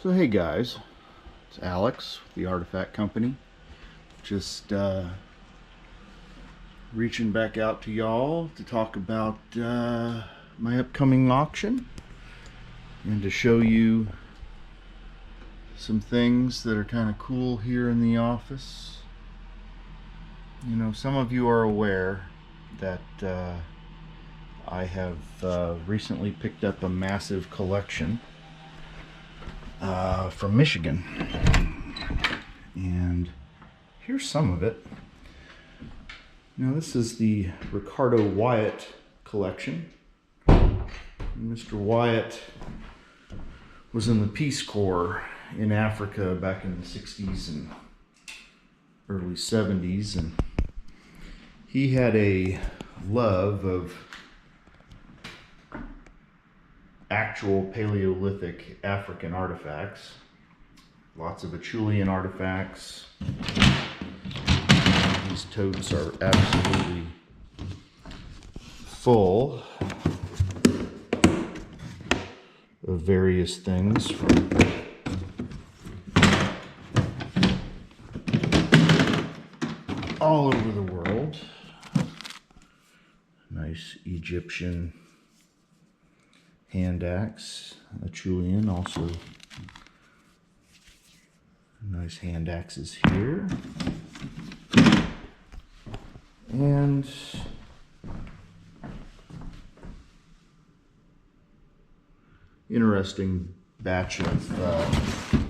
So hey guys, it's Alex, the Artifact Company. Just reaching back out to y'all to talk about my upcoming auction and to show you some things that are kind of cool here in the office. You know, some of you are aware that I have recently picked up a massive collection from Michigan, and here's some of it. Now this is the Ricardo Wyatt collection. Mr. Wyatt was in the Peace Corps in Africa back in the 60s and early 70s, and he had a love of actual Paleolithic African artifacts. Lots of Acheulean artifacts. These totes are absolutely full of various things from all over the world. Nice Egyptian hand axe, Acheulean, also nice hand axes here. And interesting batch of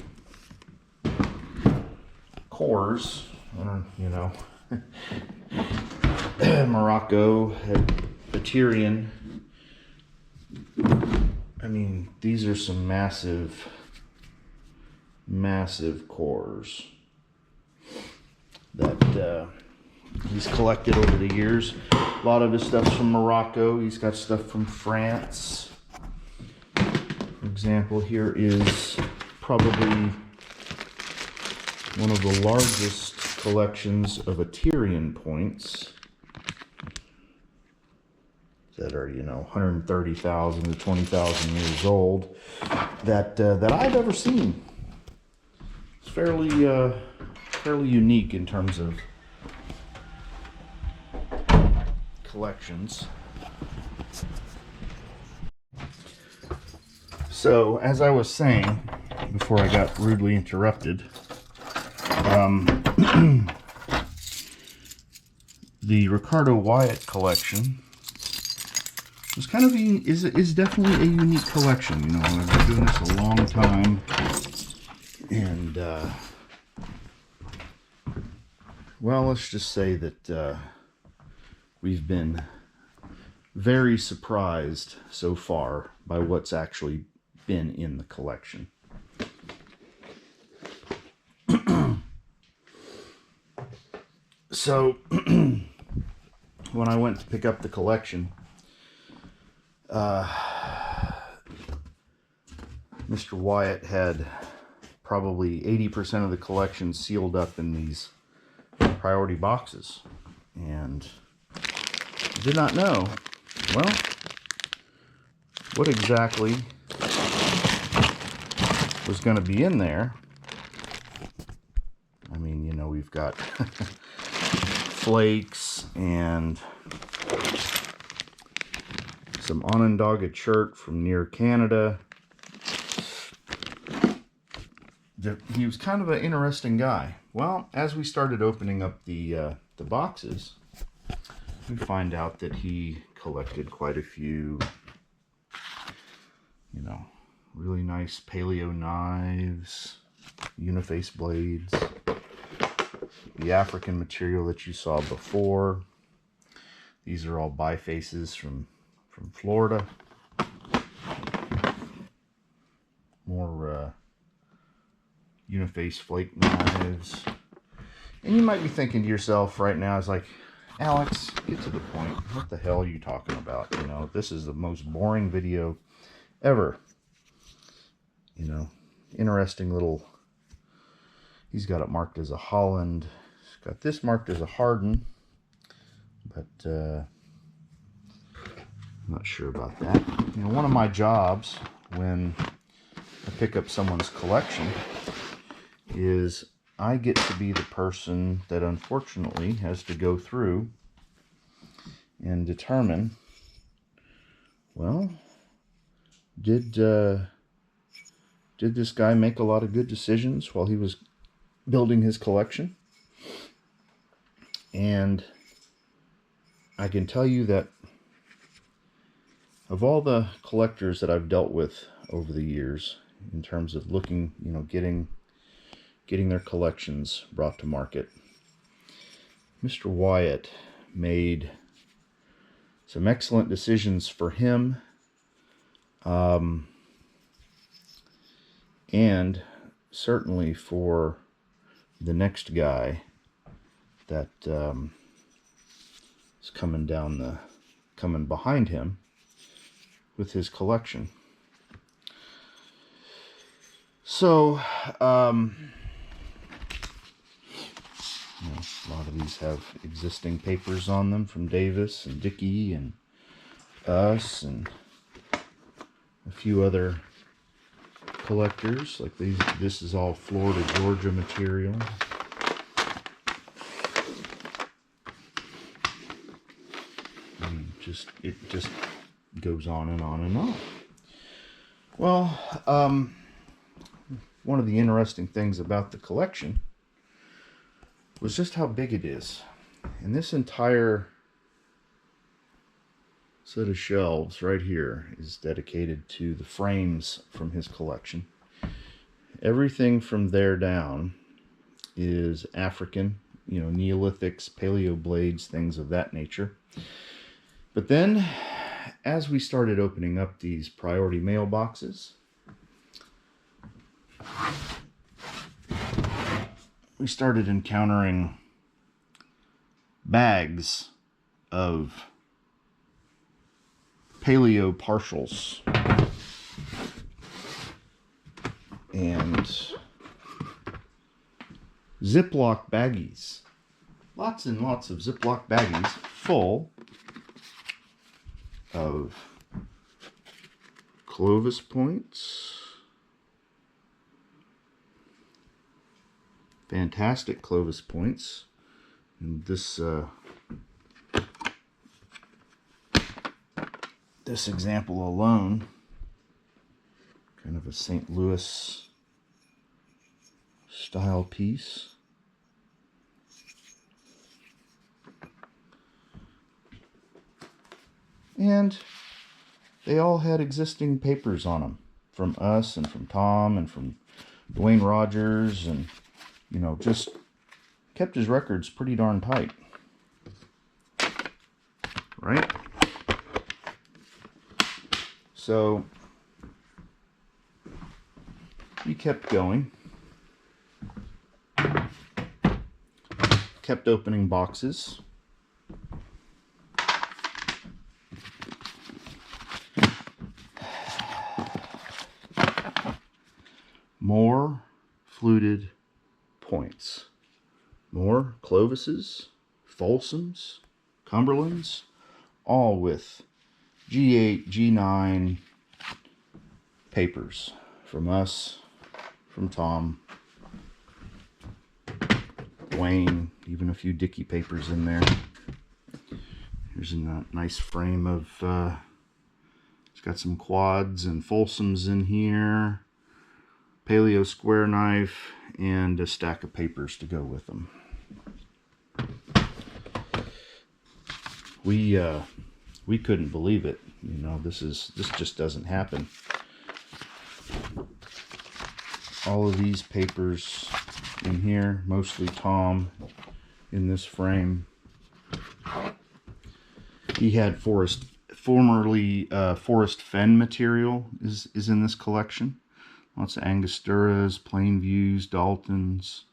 cores, you know, Morocco, Tyrian. I mean, these are some massive cores that he's collected over the years. A lot of his stuff's from Morocco. He's got stuff from France. For example, here is probably one of the largest collections of Tyrian points that are, you know, 130,000 to 20,000 years old that I've ever seen. It's fairly unique in terms of collections. So, as I was saying before I got rudely interrupted, the Ricardo Wyatt collection was kind of is definitely a unique collection. You know, I've been doing this a long time, and well, let's just say that we've been very surprised so far by what's actually been in the collection. So when I went to pick up the collection, Mr. Wyatt had probably 80% of the collection sealed up in these priority boxes, and did not know, well, what exactly was going to be in there. I mean, you know, we've got flakes and some Onondaga chert from near Canada. He was kind of an interesting guy. Well, as we started opening up the boxes, we find out that he collected quite a few, you know, really nice paleo knives, uniface blades, the African material that you saw before. These are all bifaces from Florida. More uniface flake knives. And you might be thinking to yourself right now, it's like, Alex, get to the point. What the hell are you talking about? You know, this is the most boring video ever. You know, interesting little, he's got it marked as a Holland. He's got this marked as a Harden, but I'm not sure about that. You know, one of my jobs when I pick up someone's collection is I get to be the person that unfortunately has to go through and determine, well, did this guy make a lot of good decisions while he was building his collection? And I can tell you that of all the collectors that I've dealt with over the years, in terms of looking, getting their collections brought to market, Mr. Wyatt made some excellent decisions for him, and certainly for the next guy that is coming behind him with his collection. So, a lot of these have existing papers on them from Davis and Dickey and us and a few other collectors. Like these, this is all Florida, Georgia material. And it just goes on and on and on. Well, one of the interesting things about the collection was just how big it is. And this entire set of shelves right here is dedicated to the frames from his collection. Everything from there down is African, Neolithics, paleo blades, things of that nature. But then, as we started opening up these priority mailboxes, we started encountering bags of paleo partials and Ziploc baggies. Lots and lots of Ziploc baggies full of Clovis points. Fantastic Clovis points. And this example alone, kind of a St. Louis style piece. And they all had existing papers on them from us and from Tom and from Dwayne Rogers, and just kept his records pretty darn tight, right? So we kept going, kept opening boxes. More fluted points. More Clovises, Folsoms, Cumberlands, all with G8, G9 papers from us, from Tom, Wayne, even a few Dickey papers in there. Here's a nice frame of, it's got some quads and Folsoms in here, paleo square knife, and a stack of papers to go with them. We couldn't believe it. This just doesn't happen. All of these papers in here, mostly Tom in this frame. He had formerly Forest Fen material is in this collection. Lots of Angosturas, Plainviews, Daltons,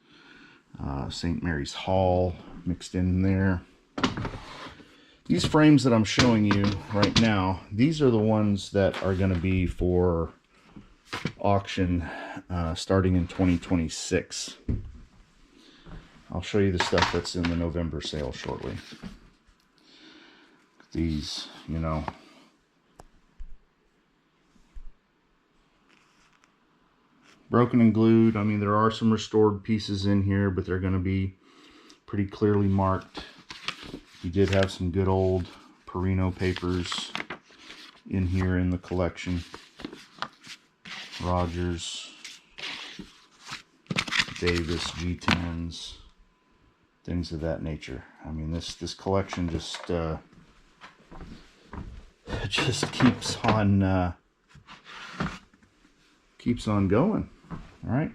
St. Mary's Hall mixed in there. These frames that I'm showing you right now, these are the ones that are going to be for auction starting in 2026. I'll show you the stuff that's in the November sale shortly. These, broken and glued. I mean, there are some restored pieces in here, but they're going to be pretty clearly marked. We did have some good old Perino papers in here in the collection. Rogers, Davis, G10s, things of that nature. I mean, this collection just keeps on going. All right.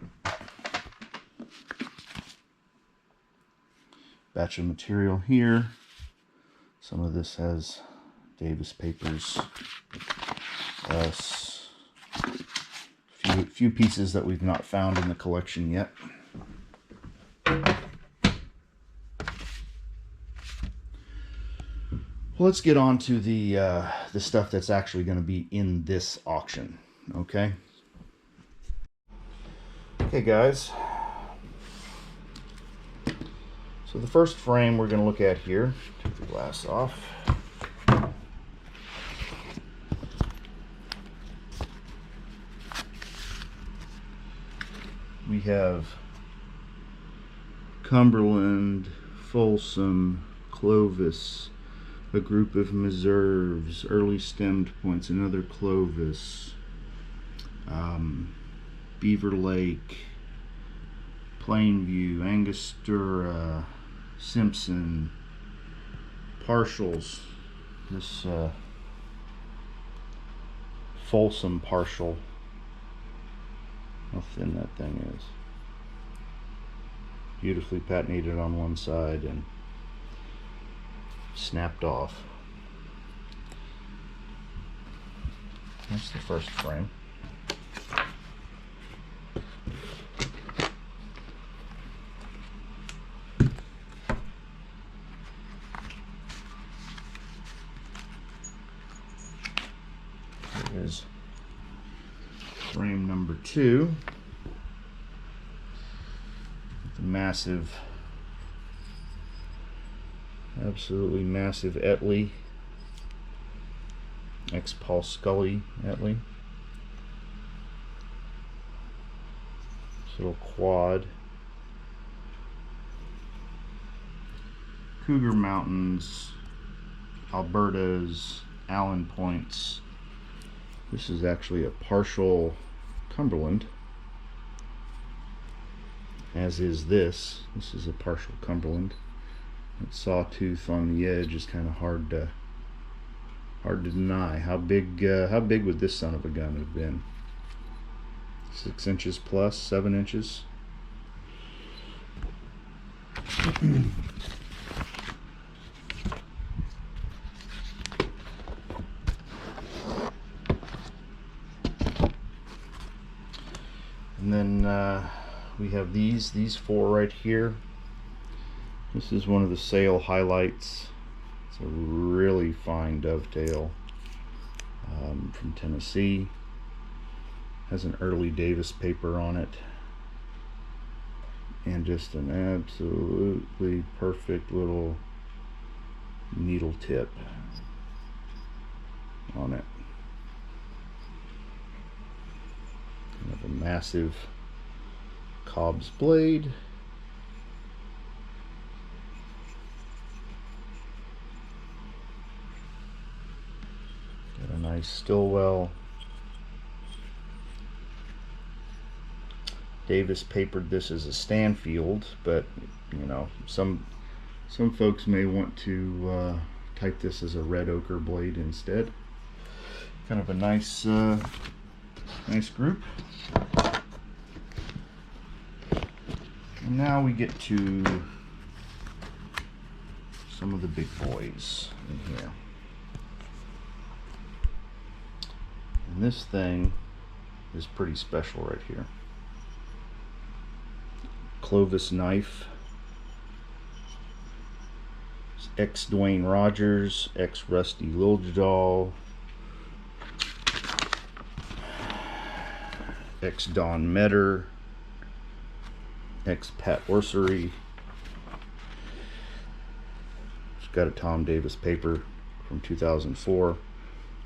Batch of material here. Some of this has Davis papers. Few pieces that we've not found in the collection yet. Well, let's get on to the stuff that's actually going to be in this auction. Okay. Okay, guys. So the first frame we're going to look at here. Take the glass off. We have Cumberland, Folsom, Clovis, a group of Meserves, early stemmed points, another Clovis, Beaver Lake, Plainview, Angostura, Simpson, partials. This Folsom partial. How thin that thing is. Beautifully patinated on one side and snapped off. That's the first frame. Here is frame number 2. The massive, absolutely massive Etley, ex-Paul Scully Etley. This little quad. Cougar Mountains, Albertas, Allen Points. This is actually a partial Cumberland, as is this. This is a partial Cumberland. That sawtooth on the edge is kind of hard to deny. How big would this son of a gun have been? 6 inches plus, 7 inches. And then we have these 4 right here. This is one of the sale highlights. It's a really fine dovetail from Tennessee. Has an early Davis paper on it. And just an absolutely perfect little needle tip on it. Kind of a massive Cobb's blade. Got a nice Stillwell. Davis papered this as a Stanfield, but you know, some folks may want to type this as a red ochre blade instead. Kind of a nice nice group. And now we get to some of the big boys in here. And this thing is pretty special right here. Clovis knife. Ex Dwayne Rogers, ex Rusty Liljegdahl, ex Don Metter, ex Pat Orsery. It's got a Tom Davis paper from 2004.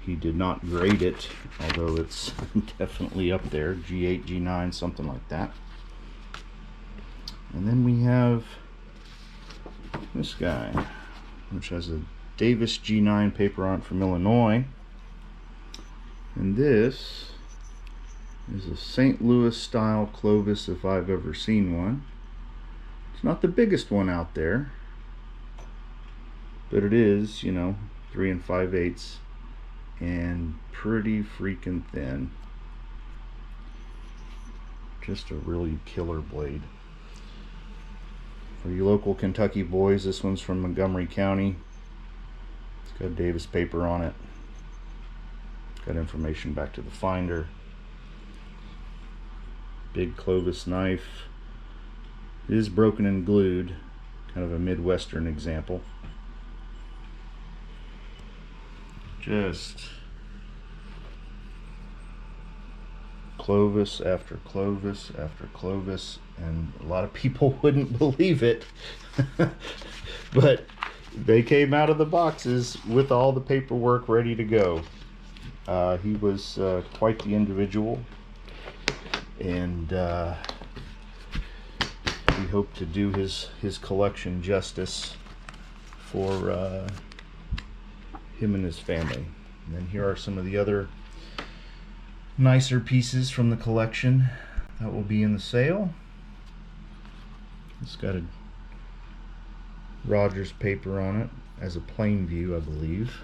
He did not grade it, although it's definitely up there, G8, G9, something like that. And then we have this guy, which has a Davis G9 paper on it from Illinois. And this is a St. Louis style Clovis if I've ever seen one. It's not the biggest one out there, but it is, you know, 3 5/8 and pretty freaking thin. Just a really killer blade. For you local Kentucky boys, this one's from Montgomery County. It's got Davis paper on it. Got information back to the finder. Big Clovis knife. It is broken and glued. Kind of a Midwestern example. Just Clovis after Clovis after Clovis, and a lot of people wouldn't believe it. But they came out of the boxes with all the paperwork ready to go. He was quite the individual, and we hope to do his collection justice for him and his family. And then here are some of the other nicer pieces from the collection that will be in the sale. It's got a Rogers paper on it as a plain view, I believe.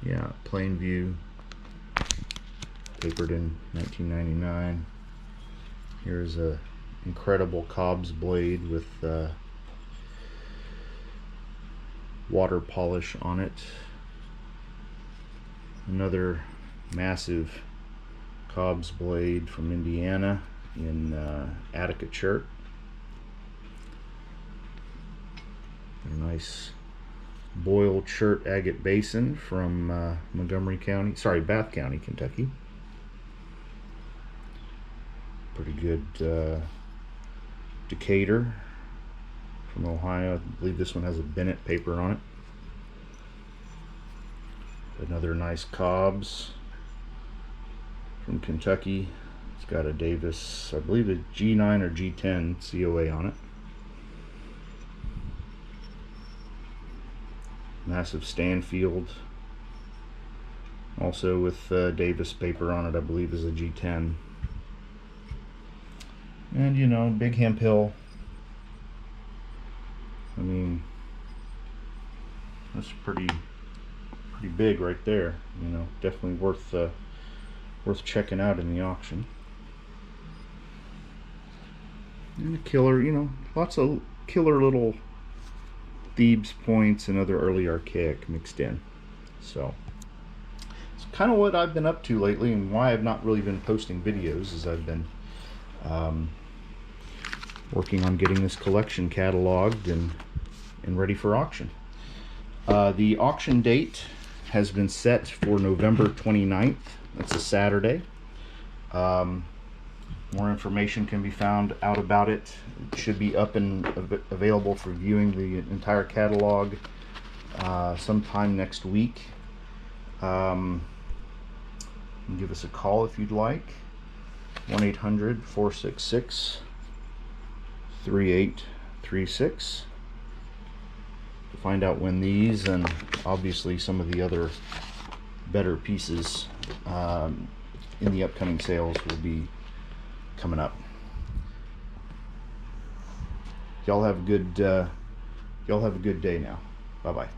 Yeah, plain view, papered in 1999. Here's a incredible Cobb's blade with water polish on it. Another massive Cobb's blade from Indiana in Attica chert. A nice Boyle chert agate basin from Montgomery County, sorry, Bath County, Kentucky. Pretty good Decatur from Ohio. I believe this one has a Bennett paper on it. Another nice Cobb's from Kentucky. It's got a Davis, I believe a G9 or G10 COA on it. Massive Stanfield, also with Davis paper on it, I believe is a G10. And you know, big Hemp Hill. I mean, that's pretty big right there. You know, definitely worth checking out in the auction. And a killer, you know, lots of killer little Thebes points and other early archaic mixed in. So it's kind of what I've been up to lately, and why I've not really been posting videos is I've been working on getting this collection cataloged and ready for auction. The auction date has been set for November 29th. That's a Saturday. More information can be found out about it. It should be up and available for viewing the entire catalog sometime next week. You can give us a call if you'd like. 1-800-466-3836 to find out when these and obviously some of the other better pieces in the upcoming sales will be coming up. Y'all have a good day now. Bye bye.